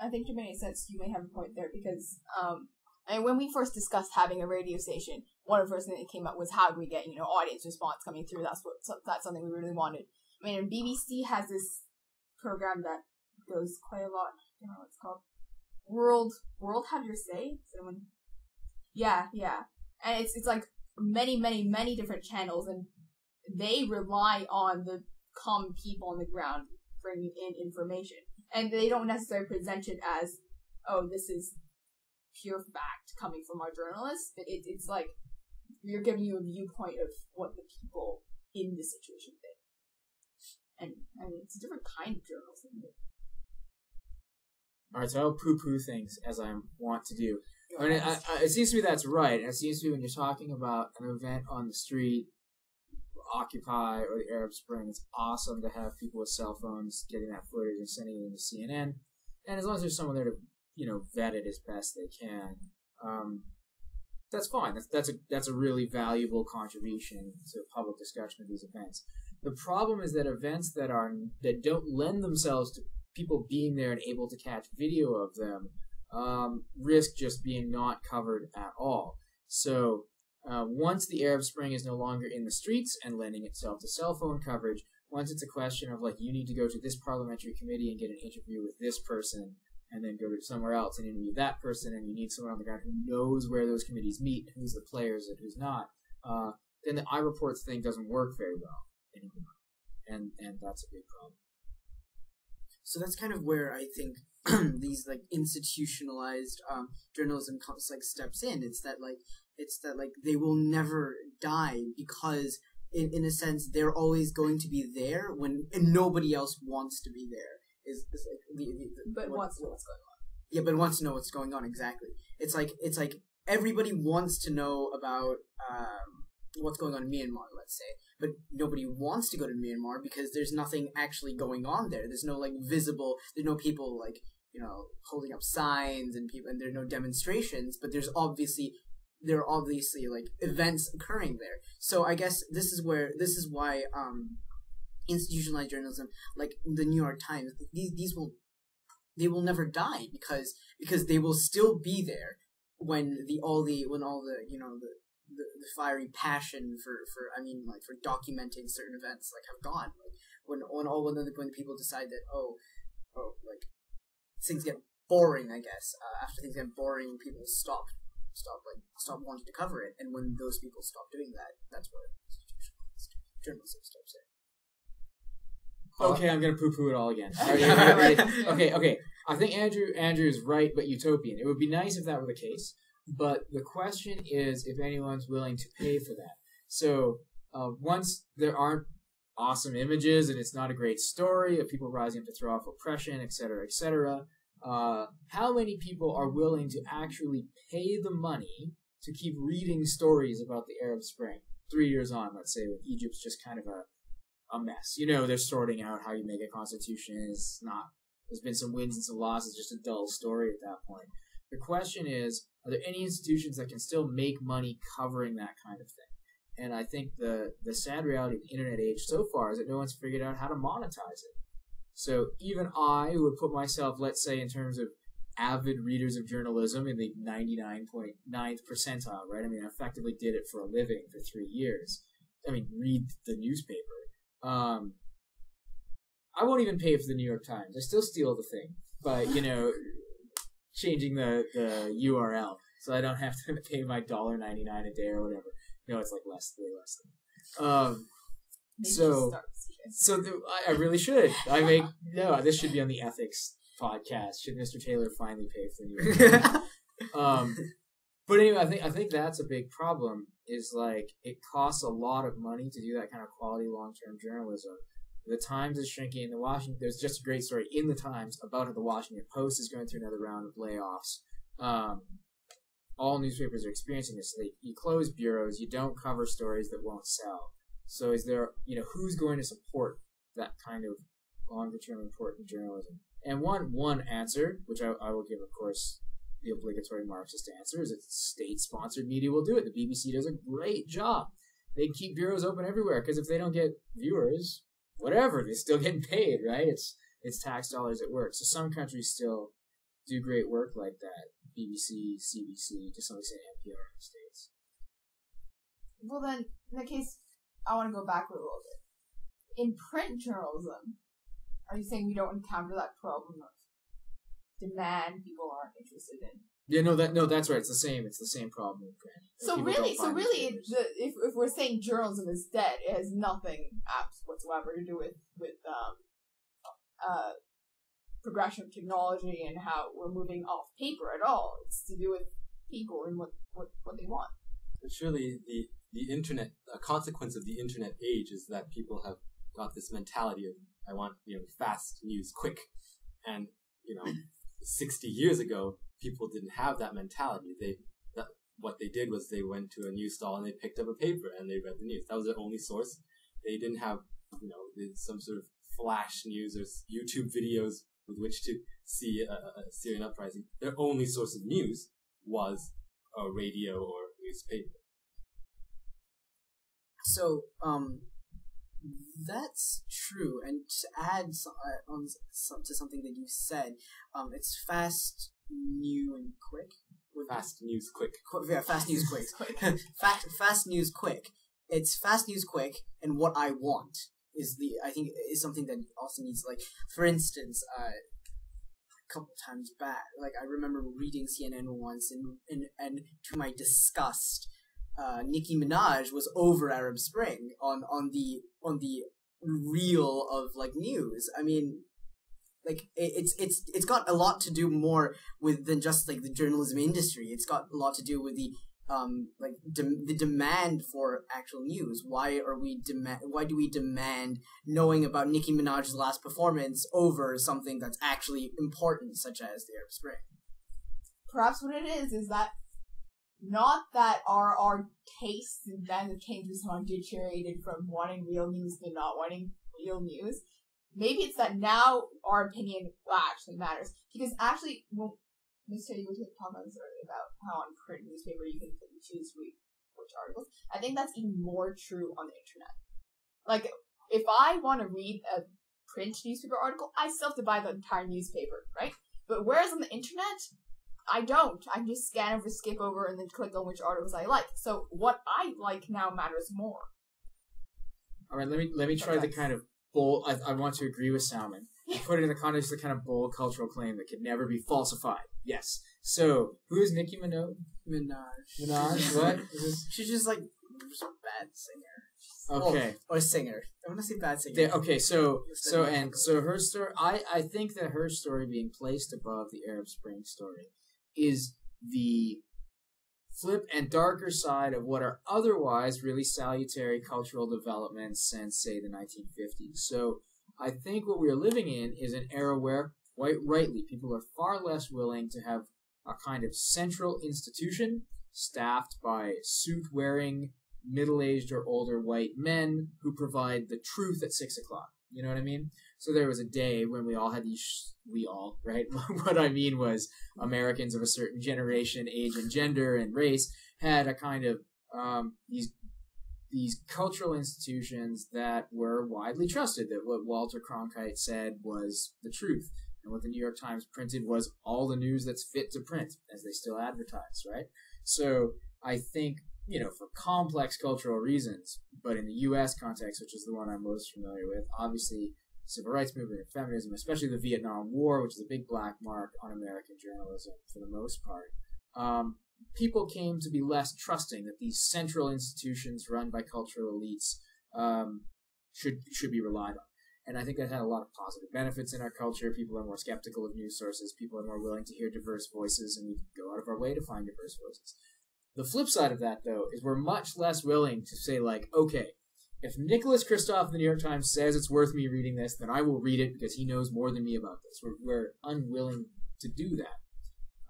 I think to make sense, you may have a point there because, and when we first discussed having a radio station, one of the first things that came up was how do we get, audience response coming through. That's something we really wanted. I mean, BBC has this program that goes quite a lot. I don't know what it's called. World Have Your Say? Someone? Yeah. And it's like many different channels, and they rely on the common people on the ground bringing in information. And they don't necessarily present it as, oh, this is pure fact coming from our journalists. It's like you're giving you a viewpoint of what the people in the situation think. And I mean, it's a different kind of journalism. Alright, so I'll poo-poo things as I want to do. I mean, it seems to me that's right. And it seems to me when you're talking about an event on the street, Occupy or the Arab Spring, it's awesome to have people with cell phones getting that footage and sending it into CNN. And as long as there's someone there to, vet it as best they can, that's fine. That's a really valuable contribution to public discussion of these events. The problem is that events that don't lend themselves to people being there and able to catch video of them risk just being not covered at all. So once the Arab Spring is no longer in the streets and lending itself to cell phone coverage, once it's a question of, like, you need to go to this parliamentary committee and get an interview with this person, and then go to somewhere else and interview that person, and you need someone on the ground who knows where those committees meet, who's the players and who's not, then the iReports thing doesn't work very well anymore. And that's a big problem. So that's kind of where I think these institutionalized journalism steps in. It's that they will never die because in a sense they're always going to be there and nobody else wants to be there. But wants to know what's going on. Yeah, but wants to know what's going on, exactly. It's like everybody wants to know about what's going on in Myanmar, let's say, but nobody wants to go to Myanmar because there's nothing actually going on there. There's no visible. There's no people holding up signs and there are no demonstrations. But there are obviously events occurring there. So I guess this is why institutionalized journalism, like the New York Times, they will never die because they will still be there when all the fiery passion for documenting certain events have gone. When the people decide that things get boring, I guess after things get boring, people stop wanting to cover it, and when those people stop doing that, that's where journalism steps in. Okay, I'm gonna poo-poo it all again. Okay. I think Andrew is right, but utopian. It would be nice if that were the case. But the question is if anyone's willing to pay for that. So once there aren't awesome images and it's not a great story of people rising up to throw off oppression, etc., how many people are willing to actually pay the money to keep reading stories about the Arab Spring 3 years on, let's say, when Egypt's just kind of a mess. They're sorting out how you make a constitution. It's not. There's been some wins and some losses, just a dull story at that point. The question is, are there any institutions that can still make money covering that kind of thing? And I think the sad reality of the internet age so far is that no one's figured out how to monetize it. So even I, who would put myself, let's say, in terms of avid readers of journalism in the 99.9th percentile, right? I mean, I effectively did it for a living for 3 years. I mean, read the newspaper. I won't even pay for the New York Times. I still steal the thing by, changing the URL, so I don't have to pay my $1.99 a day or whatever. It's way less than. I really should. This should be on the ethics podcast. Should Mr. Taylor finally pay for the New York Times? But anyway, I think that's a big problem. Is it costs a lot of money to do that kind of quality long-term journalism. The Times is shrinking. There's just a great story in the Times about how the Washington Post is going through another round of layoffs. All newspapers are experiencing this. You close bureaus. You don't cover stories that won't sell. So is there, who's going to support that kind of longer-term important journalism? And one answer, which I will give, of course, the obligatory Marxist answer, is that state-sponsored media will do it. The BBC does a great job. They keep bureaus open everywhere because if they don't get viewers, whatever, they're still getting paid, right? It's tax dollars at work. So some countries still do great work like that. BBC, CBC, to some extent NPR in the States. Well then, in that case, I want to go backward a little bit. In print journalism, are you saying we don't encounter that problem of demand people aren't interested in? Yeah, that's right. It's the same problem with print. So really, if we're saying journalism is dead, it has nothing whatsoever to do with progression of technology and how we're moving off paper at all. It's to do with people and what they want. But surely the internet, a consequence of the internet age is that people have got this mentality of, I want, fast news quick. And, 60 years ago, people didn't have that mentality. What they did was they went to a news stall and they picked up a paper and they read the news. That was their only source. They didn't have, some sort of flash news or YouTube videos with which to see a Syrian uprising. Their only source of news was a radio or newspaper. So, that's true. And to add to something that you said, it's fast, new, and quick. Fast news quick. Fast news quick. Fast news quick. It's fast news quick, and what I want is something that also needs, like, for instance, a couple times back, like, I remember reading CNN once, and to my disgust, Nicki Minaj was over Arab Spring on the reel of, like, news. I mean, like, it's got a lot to do more with than just, like, the journalism industry. It's got a lot to do with the the demand for actual news. Why do we demand knowing about Nicki Minaj's last performance over something that's actually important, such as the Arab Spring? Perhaps what it is that not that our tastes and bands of changes have deteriorated from wanting real news to not wanting real news. Maybe it's that now our opinion actually matters. Because actually, well, Mr. You were talking about this earlier about how on print newspaper you can choose which articles. I think that's even more true on the internet. Like, if I want to read a print newspaper article, I still have to buy the entire newspaper, right? But whereas on the internet, I don't. I can just scan over, skip over, and then click on which articles I like. So what I like now matters more. All right, let me try the kind of bold. I want to agree with Sauman. Put it in the context of the kind of bold cultural claim that could never be falsified. Yes. So who is Nicki Minaj? Minaj. What? She's just like a bad singer. Okay. Or singer. I want to say bad singer. Okay. So her story. I think that her story being placed above the Arab Spring story is the flip and darker side of what are otherwise really salutary cultural developments since, say, the 1950s. So I think what we're living in is an era where, quite rightly, people are far less willing to have a kind of central institution staffed by suit-wearing, middle-aged or older white men who provide the truth at 6 o'clock. You know what I mean? So there was a day when we all had these, right? What I mean was Americans of a certain generation, age and gender and race had a kind of these cultural institutions that were widely trusted, that what Walter Cronkite said was the truth, and what the New York Times printed was all the news that's fit to print, as they still advertise, right? So I think, for complex cultural reasons, but in the U.S. context, which is the one I'm most familiar with, obviously civil rights movement and feminism, especially the Vietnam War, which is a big black mark on American journalism for the most part, people came to be less trusting that these central institutions run by cultural elites should be relied on. And I think that had a lot of positive benefits in our culture. People are more skeptical of news sources. People are more willing to hear diverse voices, and we go out of our way to find diverse voices. The flip side of that, though, is we're much less willing to say, like, okay, if Nicholas Kristof of the New York Times says it's worth me reading this, then I will read it because he knows more than me about this. We're unwilling to do that.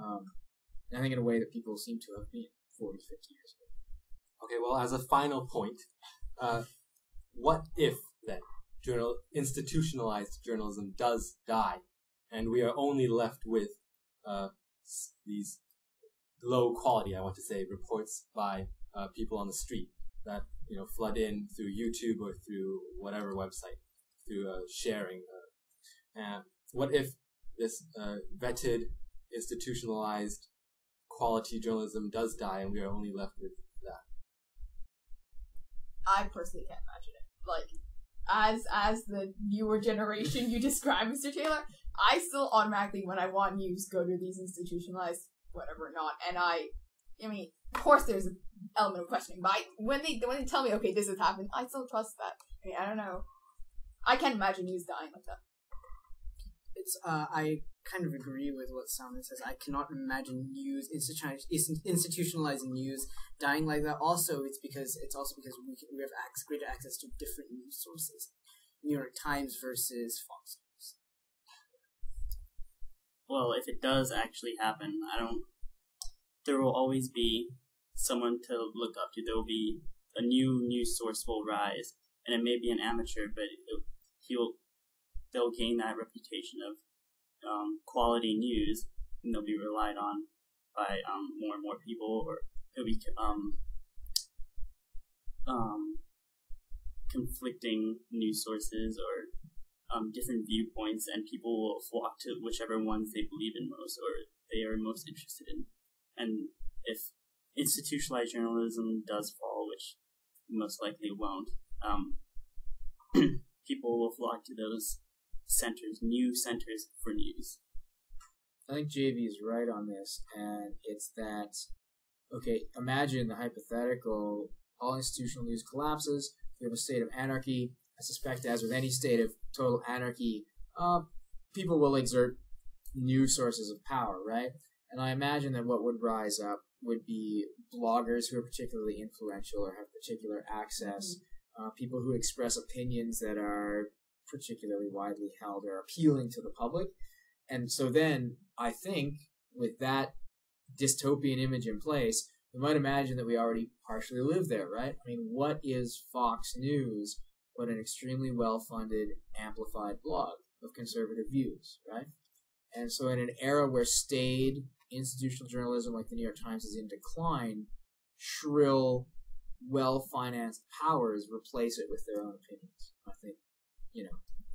I think in a way that people seem to have been 40, 50 years ago. Okay, well, as a final point, what if, then, institutionalized journalism does die, and we are only left with these low quality, I want to say, reports by people on the street that flood in through YouTube or through whatever website, through sharing. And what if this vetted institutionalized quality journalism does die and we are only left with that? I personally can't imagine it. Like, as the newer generation you describe, Mr. Taylor, I still automatically, when I want news, go to these institutionalized whatever not, and I mean, of course there's an element of questioning, but when they tell me, okay, this has happened, I still trust that. I mean, I don't know. I can't imagine news dying like that. It's I kind of agree with what Sauman says. I cannot imagine news institutionalizing news dying like that. Also, it's also because we have greater access to different news sources. New York Times versus Fox News. Well, if it does actually happen, there will always be someone to look up to. There will be a new news source will rise, and it may be an amateur, but they'll gain that reputation of quality news, and they'll be relied on by more and more people, or it'll be conflicting news sources or different viewpoints, and people will flock to whichever ones they believe in most or they are most interested in. And if institutionalized journalism does fall, which most likely won't, people will flock to those centers, new centers for news. I think JB is right on this, and it's that, okay, imagine the hypothetical, all institutional news collapses, we have a state of anarchy. I suspect, as with any state of total anarchy, people will exert new sources of power, right? And I imagine that what would rise up would be bloggers who are particularly influential or have particular access, people who express opinions that are particularly widely held or appealing to the public. And so then, I think, with that dystopian image in place, we might imagine that we already partially live there, right? I mean, what is Fox News but an extremely well-funded, amplified blog of conservative views, right? And so in an era where staid institutional journalism like the New York Times is in decline, shrill, well-financed powers replace it with their own opinions. I think,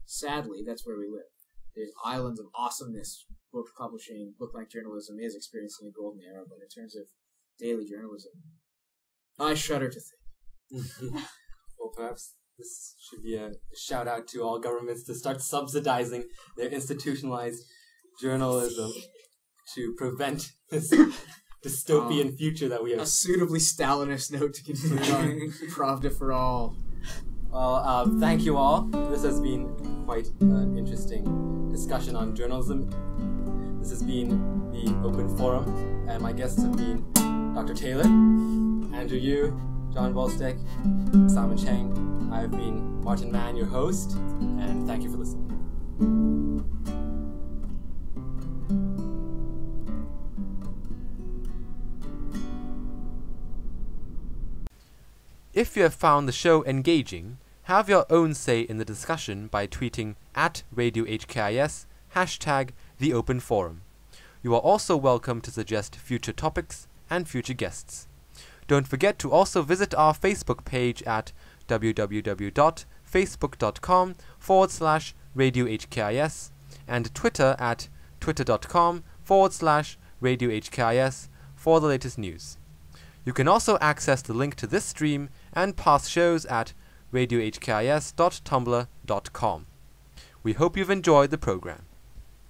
sadly, that's where we live. There's islands of awesomeness. Book publishing, book-length journalism is experiencing a golden era, but in terms of daily journalism, I shudder to think. Well, perhaps this should be a shout-out to all governments to start subsidizing their institutionalized journalism to prevent this dystopian future that we have. A suitably Stalinist note to conclude on. Pravda for all. Well, thank you all. This has been quite an interesting discussion on journalism. This has been the Open Forum, and my guests have been Dr. Taylor, Andrew Yu, John Volstek, Sauman Cheng. I've been Martin Mann, your host, and thank you for listening. If you have found the show engaging, have your own say in the discussion by tweeting @RadioHKIS, #TheOpenForum. You are also welcome to suggest future topics and future guests. Don't forget to also visit our Facebook page at www.facebook.com/RadioHKIS and Twitter at twitter.com/RadioHKIS for the latest news. You can also access the link to this stream and past shows at radiohkis.tumblr.com. We hope you've enjoyed the program.